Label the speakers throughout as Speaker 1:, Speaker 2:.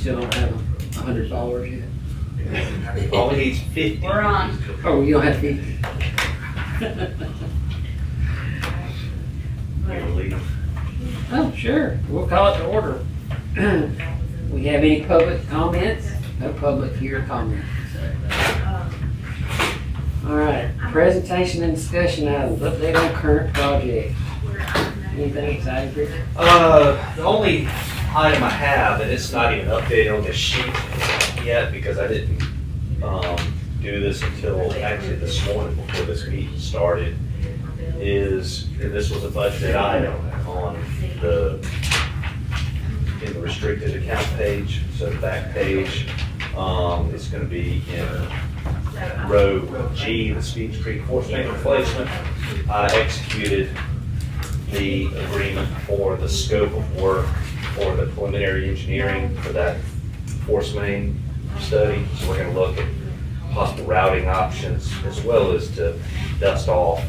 Speaker 1: still don't have 100 followers yet?
Speaker 2: All he needs 50.
Speaker 3: We're on.
Speaker 1: Oh, you don't have 50?
Speaker 2: You wanna leave?
Speaker 1: Oh, sure, we'll call it to order. We have any public comments? No public here comments. All right, presentation and discussion items, update on current project. Anything exciting, Chris?
Speaker 2: The only item I have, and it's not even updated on this sheet yet because I didn't do this until actually this morning before this meeting started, is, and this was a budgeted item on in the restricted account page, so the back page, it's gonna be in row G, the Speeds Creek force main replacement. I executed the agreement for the scope of work for the preliminary engineering for that force main study. So we're gonna look at possible routing options as well as to dust off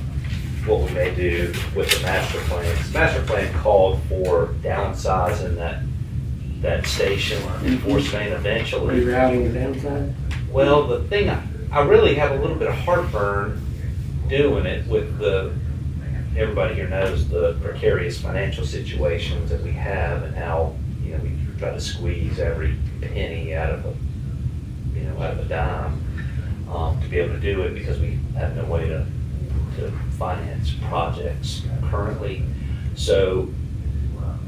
Speaker 2: what we may do with the master plan. The master plan called for downsizing that station and force main eventually.
Speaker 1: Rerouting the downside?
Speaker 2: Well, the thing, I really have a little bit of heartburn doing it with everybody here knows the precarious financial situations that we have and how, we try to squeeze every penny out of a dime, to be able to do it because we have no way to finance projects currently. So,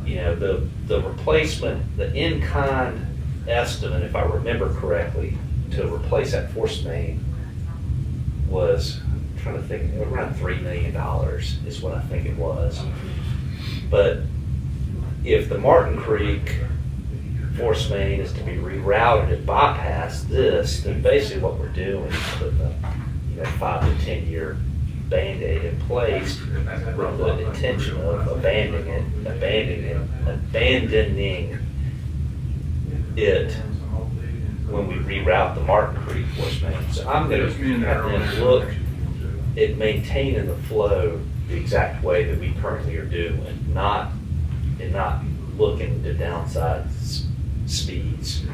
Speaker 2: the replacement, the in-kind estimate, if I remember correctly, to replace that force main was, I'm trying to think, around $3 million is what I think it was. But if the Martin Creek force main is to be rerouted and bypass this, then basically what we're doing is putting a 5 to 10 year Band-Aid in place with the intention of abandoning it when we reroute the Martin Creek force main. So I'm going to have to look at maintaining the flow the exact way that we currently are doing, not looking to downside speeds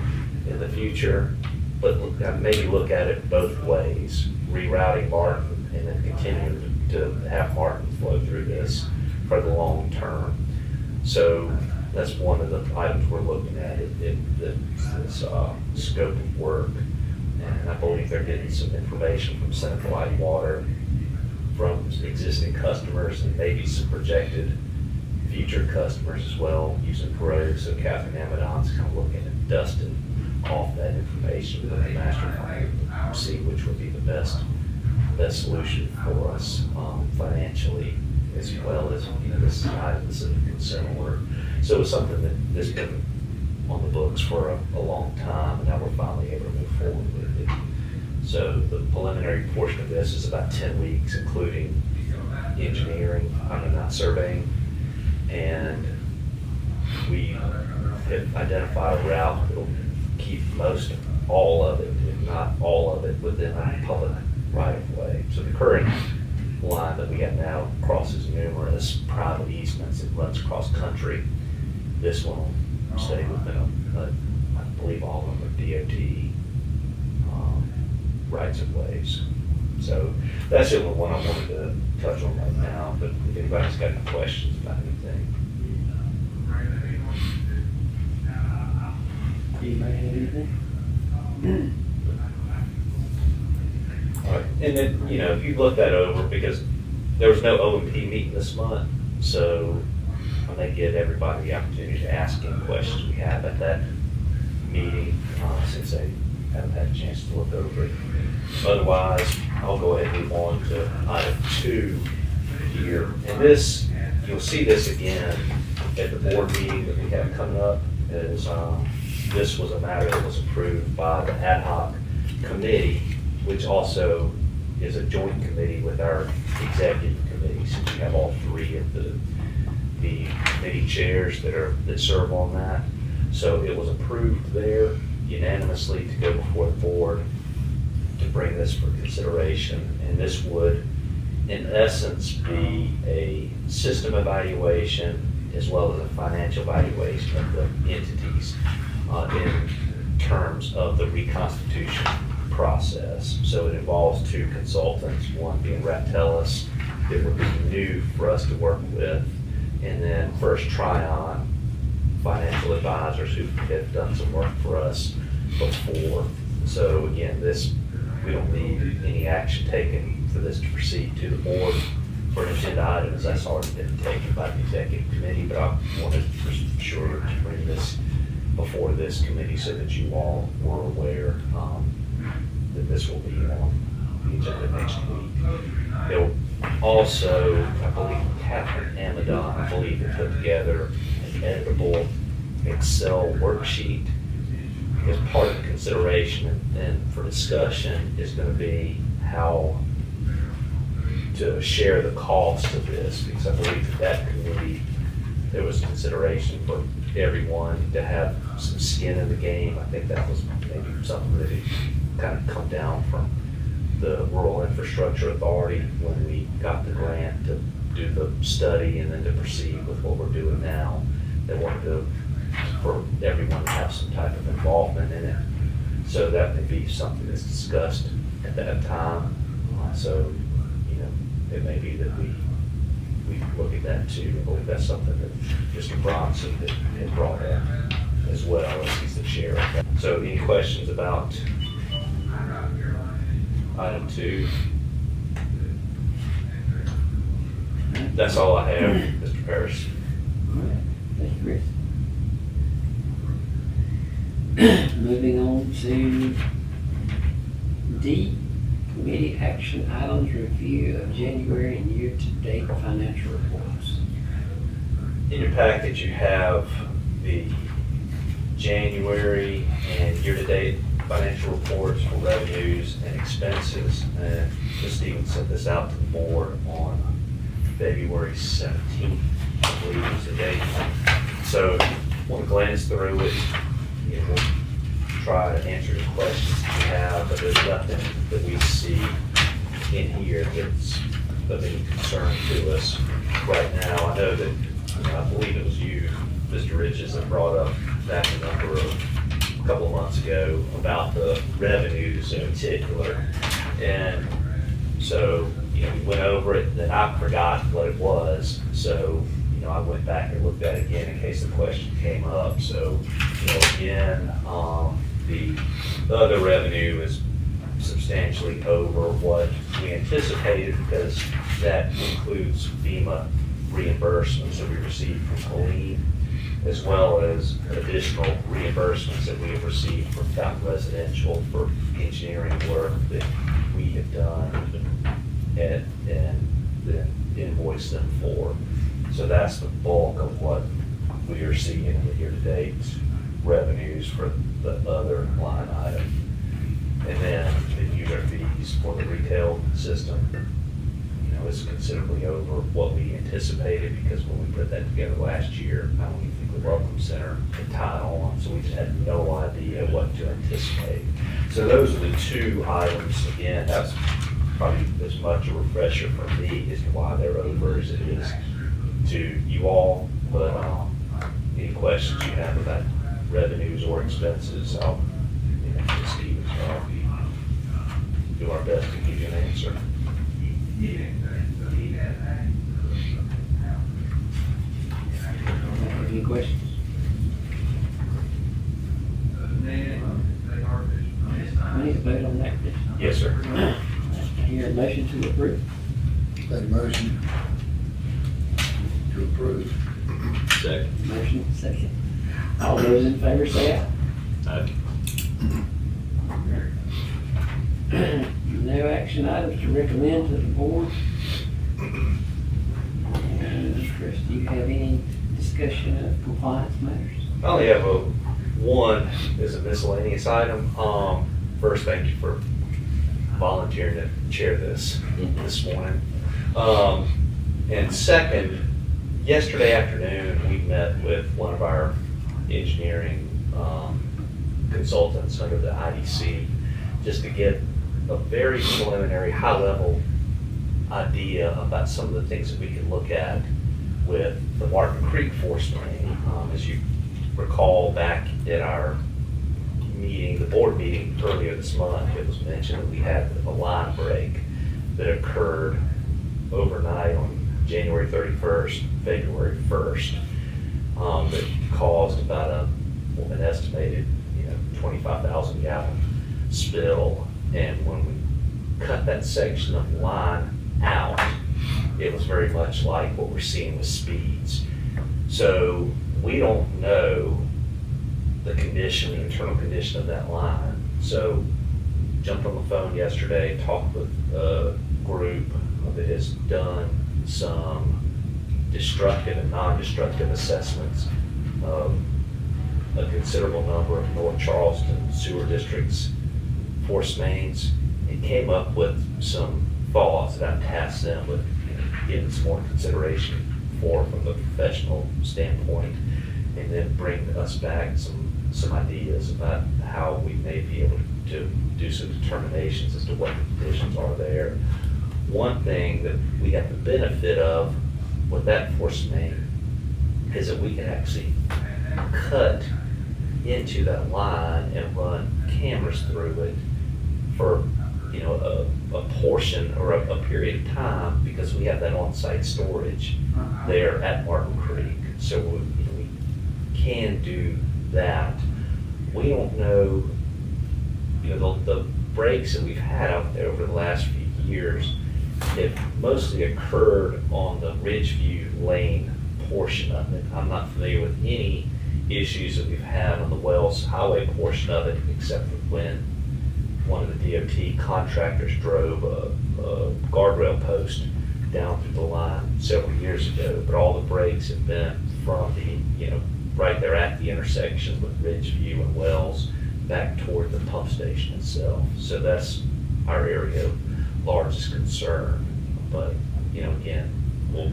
Speaker 2: in the future, but maybe look at it both ways, rerouting Martin and then continuing to have Martin flow through this for the long term. So that's one of the items we're looking at, this scope of work. And I believe they're getting some information from Central Light Water, from existing customers, and maybe some projected future customers as well, using Grove. So Catherine Amadon's kind of looking at dusting off that information with the master plan to see which would be the best solution for us financially, as well as this item is a concern work. So it's something that's been on the books for a long time, and now we're finally able to move forward with it. So the preliminary portion of this is about 10 weeks, including surveying, and we have identified a route that'll keep all of it, if not all of it, within a public right of way. So the current line that we have now crosses numerous private easements. It runs across country. This one will stay within I believe all of them are DOT rights of ways. So that's the only one I wanted to touch on right now, but if anybody's got any questions about anything.
Speaker 1: Anybody have anything?
Speaker 2: All right. And then, if you look that over, because there was no O&P meeting this month, so I may give everybody the opportunity to ask any questions we have at that meeting, since they haven't had a chance to look over it. Otherwise, I'll go ahead and move on to item 2 here. And this, you'll see this again at the board meeting that we have coming up, is this was a matter that was approved by the ad hoc committee, which also is a joint committee with our executive committee, since you have all 3 of the committee chairs that serve on that. So it was approved there unanimously to go before the board to bring this for consideration. And this would, in essence, be a system evaluation as well as a financial evaluation of the entities. in terms of the reconstitution process. So it involves two consultants, one being Raptellus, that would be new for us to work with, and then First Tryon Financial Advisors who have done some work for us before. So again, we don't need any action taken for this to proceed to the board for an agenda item, as that's already been taken by the executive committee, but I wanted for sure to bring this before this committee so that you all were aware that this will be on the agenda next week. They'll also, I believe, Catherine Amadon, I believe, have put together an editable Excel worksheet as part of the consideration and for discussion is going to be how to share the cost of this, because I believe that committee, there was consideration for everyone to have some skin in the game. I think that was maybe something that had kind of come down from the Rural Infrastructure Authority when we got the grant to do the study and then to proceed with what we're doing now. They wanted for everyone to have some type of involvement in it. So that may be something that's discussed at that time. So, it may be that we look at that too. I believe that's something that Mr. Bronson had brought up as well, as he's the chair of that. So any questions about item 2? That's all I have, Mr. Parrish.
Speaker 1: All right, thank you, Chris. Moving on to D, committee action items, review of January and year-to-date financial reports.
Speaker 2: In your package, you have the January and year-to-date financial reports for revenues and expenses. And Ms. Stevens sent this out to the board on February 17th, I believe was the date. So we'll glance through it. We'll try to answer the questions that you have, but there's nothing that we see in here that's of any concern to us right now. I know that, I believe it was you, Mr. Riches, that brought up that a couple of months ago about the revenues in particular. And so, we went over it, then I forgot what it was. So, I went back and looked at it again in case the question came up. So, again, the other revenue is substantially over what we anticipated because that includes FEMA reimbursements that we received from Helene, as well as additional reimbursements that we have received from Fountain Residential for engineering work that we have done and then invoiced them for. So that's the bulk of what we are seeing in the year-to-date revenues for the other line item. And then the user fees for the retail system, is considerably over what we anticipated because when we put that together last year, I don't even think the Welcome Center had tied on, so we just had no idea what to anticipate. So those are the two items. Again, that's probably as much a refresher for me as to why they're over as it is to you all. But any questions you have about revenues or expenses, I'll Steve as well. Do our best to give you an answer.
Speaker 1: Any questions? We need to vote on that.
Speaker 2: Yes, sir.
Speaker 1: I hear a motion to approve.
Speaker 3: Make a motion to approve.
Speaker 4: Second.
Speaker 1: Motion second. All those in favor say aye.
Speaker 4: Aye.
Speaker 1: No action items to recommend to the board. And Chris, do you have any discussion of compliance matters?
Speaker 2: I only have one is a miscellaneous item. First, thank you for volunteering to chair this morning. And second, yesterday afternoon, we met with one of our engineering consultants under the IDC just to get a very preliminary, high-level idea about some of the things that we can look at with the Martin Creek Force Main. As you recall, back at our meeting, the board meeting earlier this month, it was mentioned that we had a line break that occurred overnight on January 31st, February 1st, that caused about an estimated, 25,000 gallon spill. And when we cut that section of line out, it was very much like what we're seeing with speeds. So we don't know the condition, the internal condition of that line. So jumped on the phone yesterday, talked with a group that has done some destructive and non-destructive assessments of a considerable number of North Charleston sewer districts, force mains, and came up with some thoughts that I've tasked them with giving some more consideration for from the professional standpoint, and then bring us back some ideas about how we may be able to do some determinations as to what the conditions are there. One thing that we have the benefit of with that force main is that we can actually cut into that line and run cameras through it for a portion or a period of time, because we have that on-site storage there at Martin Creek. So we can do that. We don't know, the breaks that we've had out there over the last few years have mostly occurred on the Ridgeview Lane portion of it. I'm not familiar with any issues that we've had on the Wells Highway portion of it, except for when one of the DOT contractors drove a guardrail post down through the line several years ago. But all the breaks have been from the, right there at the intersection with Ridgeview and Wells back toward the pump station itself. So that's our area of largest concern. But, again, we'll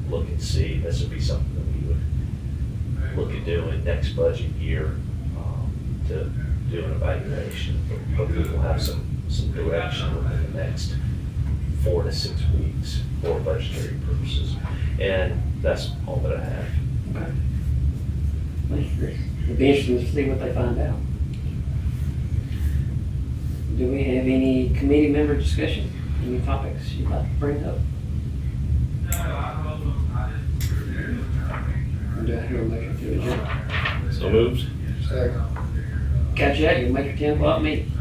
Speaker 2: look and see. This would be something that we would look at doing next budget year, to do an evaluation. Hopefully we'll have some direction within the next 4 to 6 weeks for budgetary purposes. And that's all that I have.
Speaker 1: Okay. It'll be interesting to see what they find out. Do we have any committee member discussion? Any topics you'd like to bring up? Do I hear a motion to adjourn?
Speaker 4: So moved.
Speaker 3: Second.
Speaker 1: Catch you out, you'll make your 10 o'clock meeting.